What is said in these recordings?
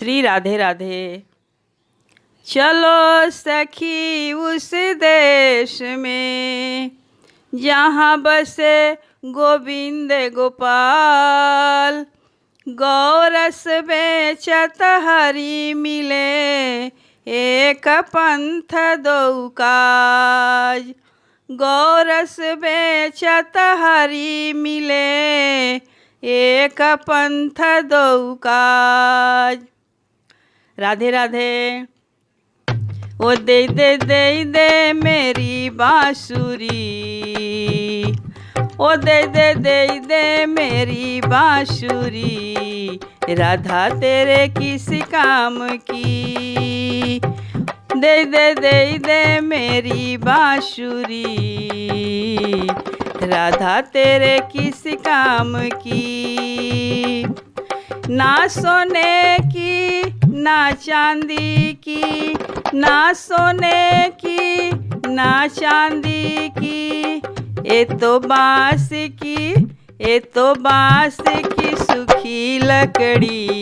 श्री राधे राधे। चलो सखी उस देश में जहाँ बसे गोविंद गोपाल, गौरस बेचत हरि मिले एक पंथ दो काज। गौरस बेचत हरि मिले एक पंथ दो काज। राधे राधे। ओ दे दे दे दे मेरी बांसुरी, ओ दे दे दे दे मेरी बांसुरी, राधा तेरे किस काम की। दे दे दे दे मेरी बांसुरी, राधा तेरे किस काम की। ना सोने की ना चांदी की, ना सोने की ना चांदी की, ये तो बांस की, ये तो बांस की सूखी लकड़ी,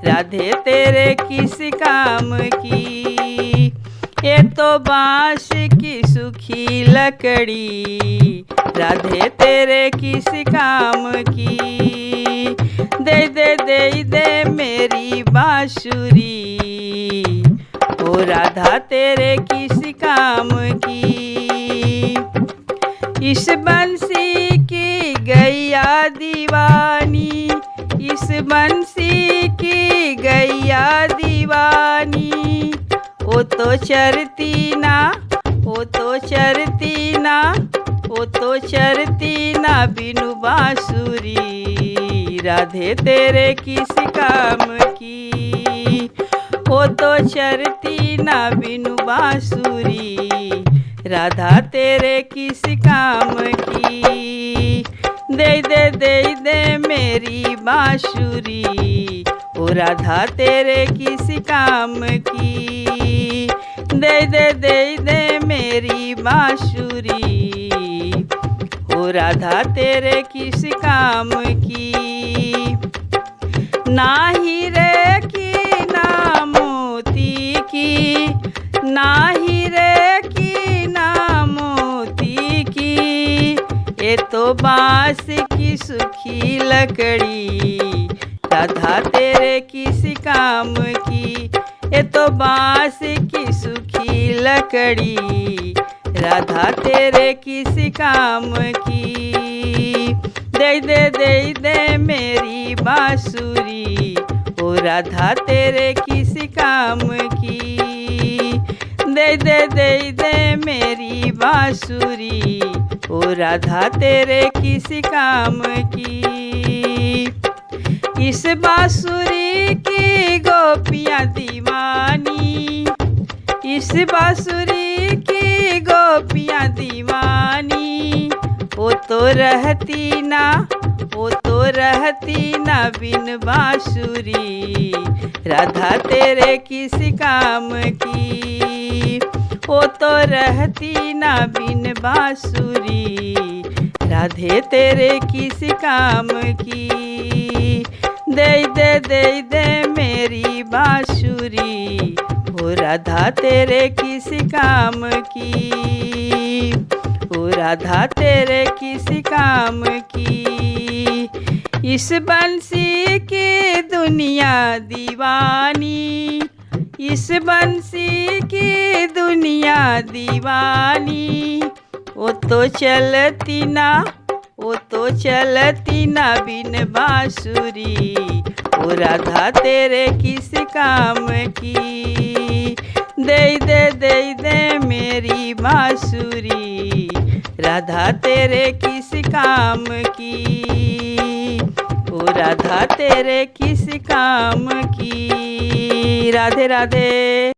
राधे तेरे किस काम की। ये तो बांस की सूखी लकड़ी, राधे तेरे किस काम की। दे दे दे दे मेरी बांसुरी, ओ राधा तेरे किस काम की। इस बंसी की गैया दीवानी, इस बंसी की गैया दीवानी, ओ तो चरती ना, ओ तो चरती ना, ओ तो चरती ना बिनु बांसुरी, राधे तेरे किस काम की। ओ तो चरती ना बिनु बांसुरी, राधा तेरे किस काम की। दे दे दे दे मेरी बांसुरी, ओ राधा तेरे किस काम की। दे दे दे दे मेरी बांसुरी, ओ राधा तेरे किस काम की। ना हीरे की ना मोती की, ना हीरे की ना मोती की, ये तो बांस की सूखी लकड़ी, राधा तेरे किस काम की। ये तो बांस की सूखी लकड़ी, राधा तेरे किस काम की। दे दे दे दे मेरी बांसुरी, ओ राधा तेरे किस काम की। दे दे दे दे मेरी बांसुरी, ओ राधा तेरे किस काम की। इस बांसुरी की गोपियाँ दीवानी, इस बांसुरी की गोपियाँ दीवानी, वो तो रहती ना, वो तो रहती ना बिन बांसुरी, राधा तेरे किस काम की। वो तो रहती ना बिन बांसुरी, राधे तेरे किस काम की। दे दे दे दे मेरी बांसुरी, ओ राधा तेरे किस काम की। ओ राधा तेरे किस काम की। इस बंसी की दुनिया दीवानी, इस बंसी की दुनिया दीवानी, वो तो चलती ना, वो तो चलती ना बिन बांसुरी, ओ राधा तेरे किस काम की। दे दे दे दे मेरी बांसुरी, राधा तेरे किस काम की। ओ राधा तेरे किस काम की। राधे राधे।